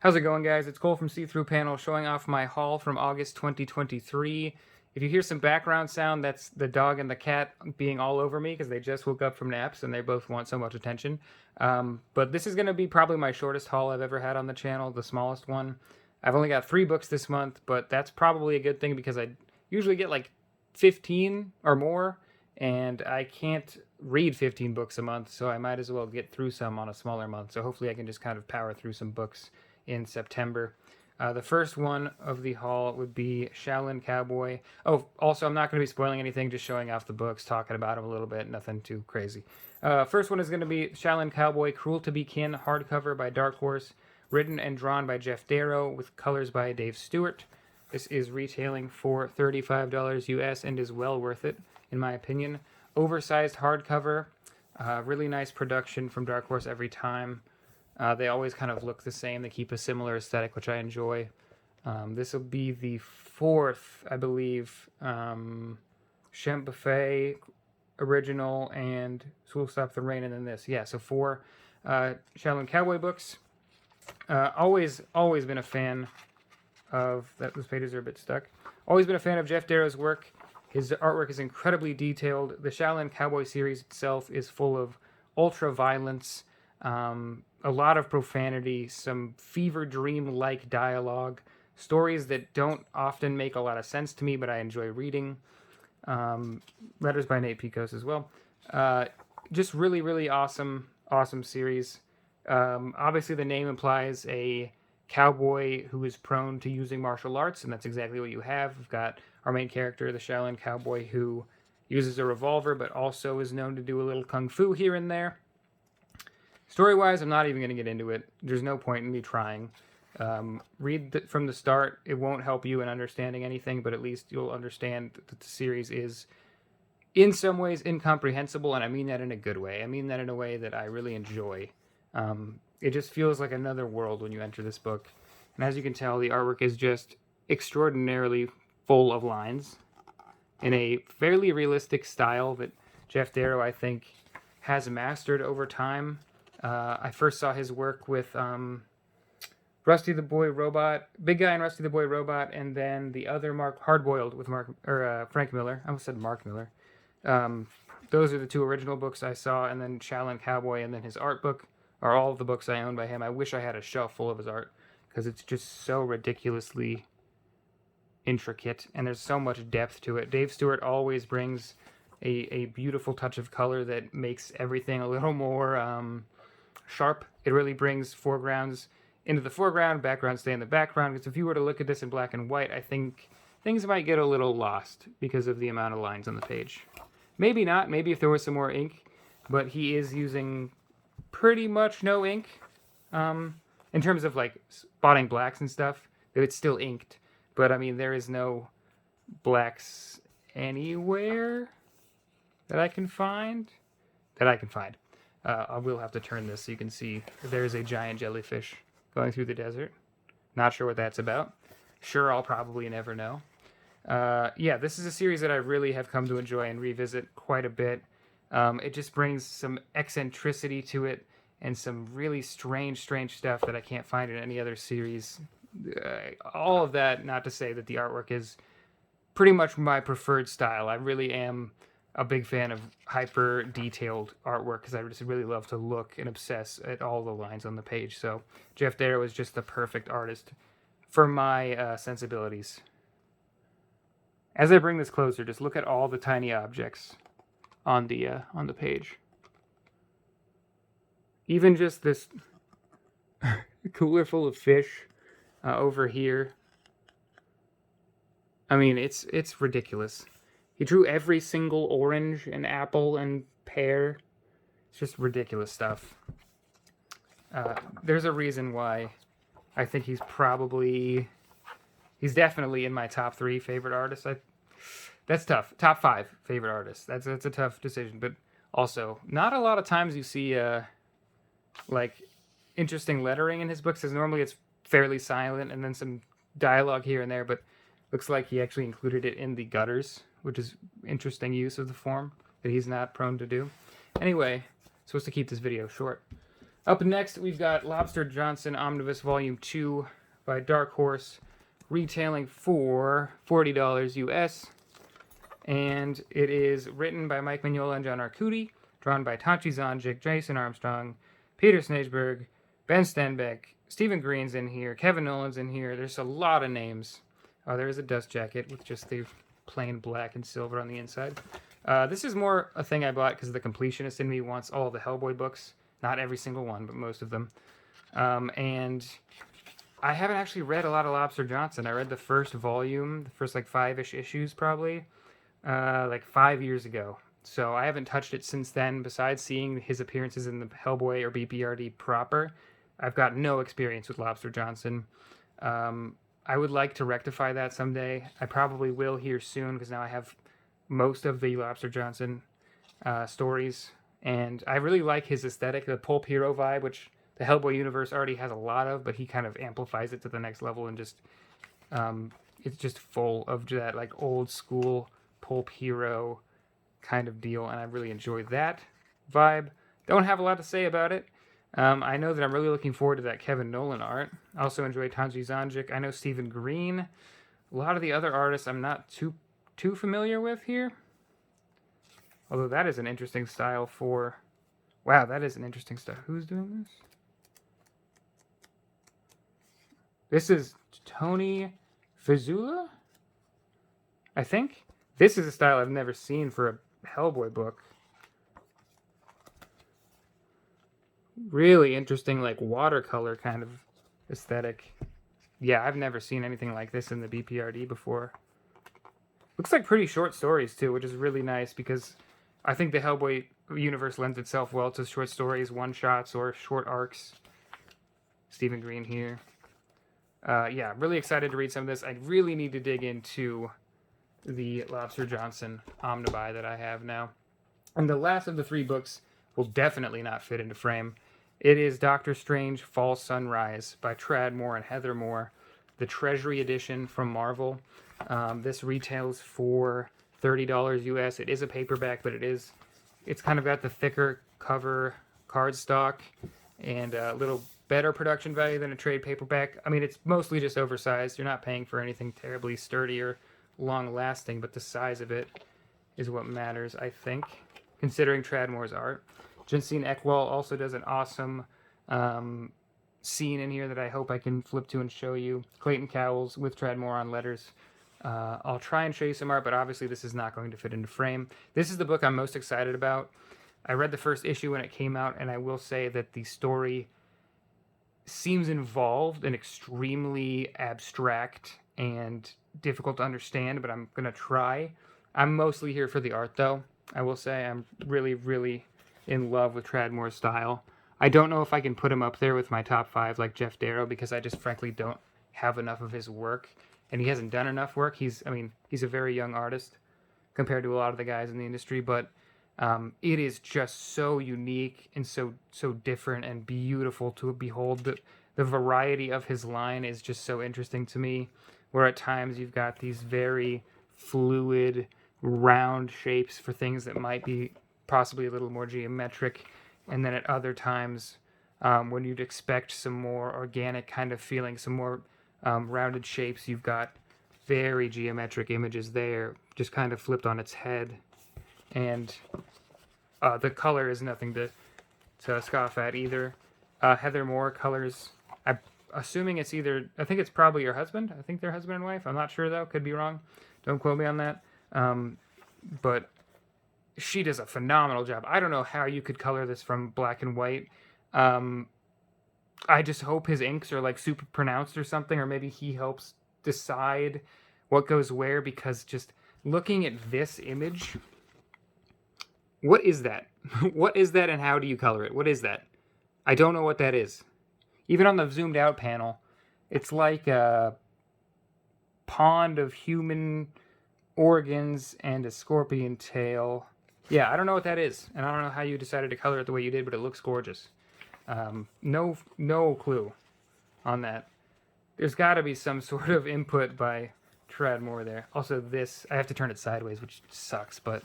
How's it going, guys? It's Cole from See-Through Panel showing off my haul from August 2023. If you hear some background sound, that's the dog and the cat being all over me because they just woke up from naps and they both want so much attention. But this is going to be probably my shortest haul I've ever had on the channel, the smallest one. I've only got 3 books this month, but that's probably a good thing because I usually get like 15 or more, and I can't read 15 books a month, so I might as well get through some on a smaller month. So hopefully I can just kind of power through some books in September. The first one of the haul would be Shaolin Cowboy. Oh, also, I'm not going to be spoiling anything, just showing off the books, talking about them a little bit, nothing too crazy. First one is going to be Shaolin Cowboy, Cruel to Be Kin, hardcover by Dark Horse, written and drawn by Jeff Darrow, with colors by Dave Stewart. This is retailing for $35 US and is well worth it, in my opinion. Oversized hardcover, really nice production from Dark Horse every time. They always kind of look the same. They keep a similar aesthetic, which I enjoy. This will be the 4th, I believe, Shemp Buffet original and School Stop the Rain, and then this. Yeah, so 4 Shaolin Cowboy books. Always been a fan of... Those pages are a bit stuck. Always been a fan of Jeff Darrow's work. His artwork is incredibly detailed. The Shaolin Cowboy series itself is full of ultra-violence, a lot of profanity, some fever dream-like dialogue, stories that don't often make a lot of sense to me, but I enjoy reading. Letters by Nate Picos as well. Just really awesome series. Obviously, the name implies a cowboy who is prone to using martial arts, and that's exactly what you have. We've got our main character, the Shaolin Cowboy, who uses a revolver, but also is known to do a little kung fu here and there. Story-wise, I'm not even going to get into it. There's no point in me trying. Read from the start. It won't help you in understanding anything, but at least you'll understand that the series is, in some ways, incomprehensible, and I mean that in a good way. I mean that in a way that I really enjoy. It just feels like another world when you enter this book. And as you can tell, the artwork is just extraordinarily full of lines in a fairly realistic style that Jeff Darrow, I think, has mastered over time. I first saw his work with Rusty the Boy Robot, Big Guy and Rusty the Boy Robot, and then the other Hardboiled with Frank Miller. I almost said Mark Miller. Those are the 2 original books I saw, and then Shaolin Cowboy, and then his art book are all of the books I own by him. I wish I had a shelf full of his art because it's just so ridiculously intricate, and there's so much depth to it. Dave Stewart always brings a beautiful touch of color that makes everything a little more sharp. It really brings foregrounds into the foreground, backgrounds stay in the background, because if you were to look at this in black and white, I think things might get a little lost because of the amount of lines on the page. Maybe not, maybe if there was some more ink, but he is using pretty much no ink. In terms of like spotting blacks and stuff, it's still inked, but I mean, there is no blacks anywhere that I can find. I will have to turn this so you can see there's a giant jellyfish going through the desert. Not sure what that's about. Sure, I'll probably never know. Yeah, this is a series that I really have come to enjoy and revisit quite a bit. It just brings some eccentricity to it and some really strange stuff that I can't find in any other series. All of that, not to say that the artwork is pretty much my preferred style. I really am a big fan of hyper detailed artwork because I just really love to look and obsess at all the lines on the page. So Jeff Darrow is just the perfect artist for my sensibilities. As I bring this closer, just look at all the tiny objects on the page. Even just this cooler full of fish over here. I mean, it's ridiculous. He drew every single orange and apple and pear. It's just ridiculous stuff. There's a reason why I think he's definitely in my top 3 favorite artists. That's tough. Top 5 favorite artists. That's a tough decision. But also, not a lot of times you see like interesting lettering in his books, because normally it's fairly silent and then some dialogue here and there, but looks like he actually included it in the gutters, which is interesting use of the form that he's not prone to do. Anyway, supposed to keep this video short. Up next, we've got Lobster Johnson Omnibus Volume 2 by Dark Horse, retailing for $40 US. And it is written by Mike Mignola and John Arcudi, drawn by Tachi Zonjic, Jason Armstrong, Peter Snageberg, Ben Stenbeck, Stephen Green's in here, Kevin Nolan's in here. There's a lot of names. Oh, there is a dust jacket with just the plain black and silver on the inside. This is more a thing I bought because the completionist in me wants all the Hellboy books. Not every single one, but most of them. And I haven't actually read a lot of Lobster Johnson. I read the first volume, the first like 5-ish issues probably, like 5 years ago. So I haven't touched it since then. Besides seeing his appearances in the Hellboy or BPRD proper, I've got no experience with Lobster Johnson. I would like to rectify that someday. I probably will here soon because now I have most of the Lobster Johnson stories. And I really like his aesthetic, the pulp hero vibe, which the Hellboy universe already has a lot of, but he kind of amplifies it to the next level and just, it's just full of that like old school pulp hero kind of deal. And I really enjoy that vibe. Don't have a lot to say about it. I know that I'm really looking forward to that Kevin Nolan art. I also enjoy Tachi Zonjic. I know Stephen Green. A lot of the other artists I'm not too familiar with here. Although that is an interesting style for... Wow, that is an interesting style. Who's doing this? This is Tony Fizula, I think. This is a style I've never seen for a Hellboy book. Really interesting, like watercolor kind of aesthetic. Yeah, I've never seen anything like this in the BPRD before. Looks like pretty short stories too, which is really nice because I think the Hellboy universe lends itself well to short stories, one-shots, or short arcs. Stephen Green here. Yeah, really excited to read some of this. I really need to dig into the Lobster Johnson Omnibuy that I have now. And the last of the 3 books will definitely not fit into frame. It is Doctor Strange Fall Sunrise by Tradd Moore and Heather Moore, the Treasury edition from Marvel. This retails for $30 US. It is a paperback, but it's kind of got the thicker cover cardstock and a little better production value than a trade paperback. I mean, it's mostly just oversized. You're not paying for anything terribly sturdy or long-lasting, but the size of it is what matters, I think, considering Tradd Moore's art. Jensine Ekwall also does an awesome scene in here that I hope I can flip to and show you. Clayton Cowles with Tradd Moore on letters. I'll try and show you some art, but obviously this is not going to fit into frame. This is the book I'm most excited about. I read the first issue when it came out, and I will say that the story seems involved and extremely abstract and difficult to understand, but I'm going to try. I'm mostly here for the art, though. I will say I'm really, really in love with Tradd Moore's style. I don't know if I can put him up there with my top 5 like Jeff Darrow, because I just frankly don't have enough of his work, and he hasn't done enough work. He's a very young artist compared to a lot of the guys in the industry, but it is just so unique and so different and beautiful to behold. The variety of his line is just so interesting to me, where at times you've got these very fluid, round shapes for things that might be possibly a little more geometric, and then at other times when you'd expect some more organic kind of feeling, some more rounded shapes, you've got very geometric images there, just kind of flipped on its head. And the color is nothing to scoff at either. Heather Moore colors, I'm assuming it's either, I think it's probably your husband. I think they're husband and wife. I'm not sure though, could be wrong. Don't quote me on that. But she does a phenomenal job. I don't know how you could color this from black and white. I just hope his inks are like super pronounced or something, or maybe he helps decide what goes where, because just looking at this image, what is that? What is that, and how do you color it? What is that? I don't know what that is. Even on the zoomed out panel, it's like a pond of human organs and a scorpion tail. Yeah, I don't know what that is, and I don't know how you decided to color it the way you did, but it looks gorgeous. No clue on that. There's got to be some sort of input by Tradd Moore there. Also, this, I have to turn it sideways, which sucks, but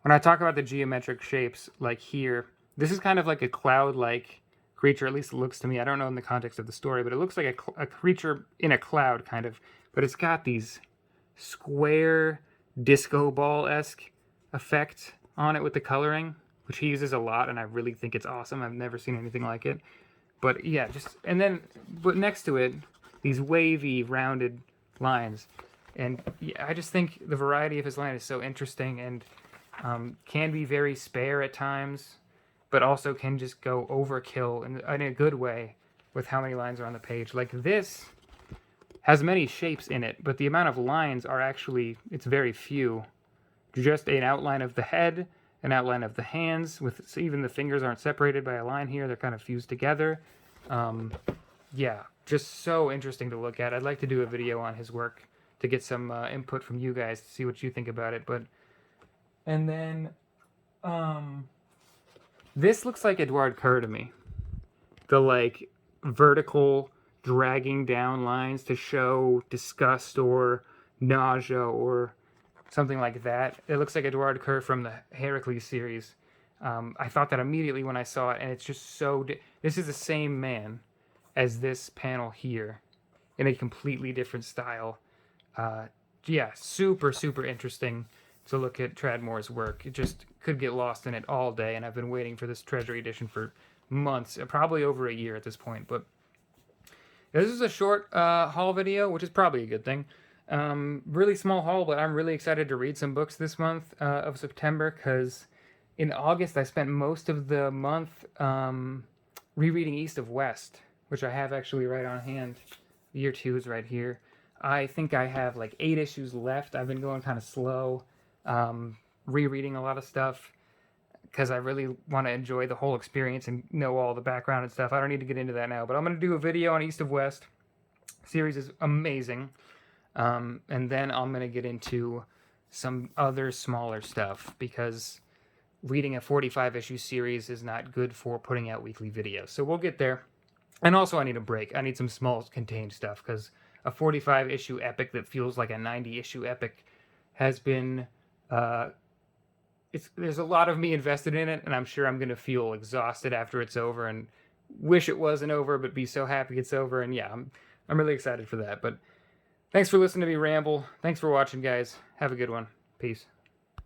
when I talk about the geometric shapes, like here, This is kind of like a cloud-like creature, at least it looks to me. I don't know in the context of the story, but it looks like a creature in a cloud, kind of. But it's got these square disco ball-esque effect on it with the coloring, which he uses a lot, and I really think it's awesome. I've never seen anything like it. But yeah, but next to it, these wavy, rounded lines. And yeah, I just think the variety of his line is so interesting, and can be very spare at times, but also can just go overkill in a good way with how many lines are on the page. Like this has many shapes in it, but the amount of lines are actually, it's very few. Just an outline of the head, an outline of the hands, so even the fingers aren't separated by a line here, they're kind of fused together. Yeah, just so interesting to look at. I'd like to do a video on his work to get some input from you guys to see what you think about it. And then this looks like Edouard Kerr to me. The like vertical dragging down lines to show disgust or nausea or something like that. It looks like Edouard Kerr from the Heracles series. I thought that immediately when I saw it, and it's just so... This is the same man as this panel here in a completely different style. Yeah, super, super interesting to look at Tradmore's work. It just could get lost in it all day, and I've been waiting for this Treasury edition for months, probably over a year at this point. But this is a short haul video, which is probably a good thing. Really small haul, but I'm really excited to read some books this month of September, because in August I spent most of the month rereading East of West, which I have actually right on hand. Year 2 is right here. I think I have like 8 issues left. I've been going kind of slow, rereading a lot of stuff, because I really want to enjoy the whole experience and know all the background and stuff. I don't need to get into that now, but I'm going to do a video on East of West. Series is amazing. And then I'm going to get into some other smaller stuff, because reading a 45-issue series is not good for putting out weekly videos. So we'll get there. And also I need a break. I need some small contained stuff, because a 45-issue epic that feels like a 90-issue epic has been... there's a lot of me invested in it, and I'm sure I'm going to feel exhausted after it's over and wish it wasn't over, but be so happy it's over. And yeah, I'm really excited for that. But thanks for listening to me ramble. Thanks for watching, guys. Have a good one. Peace.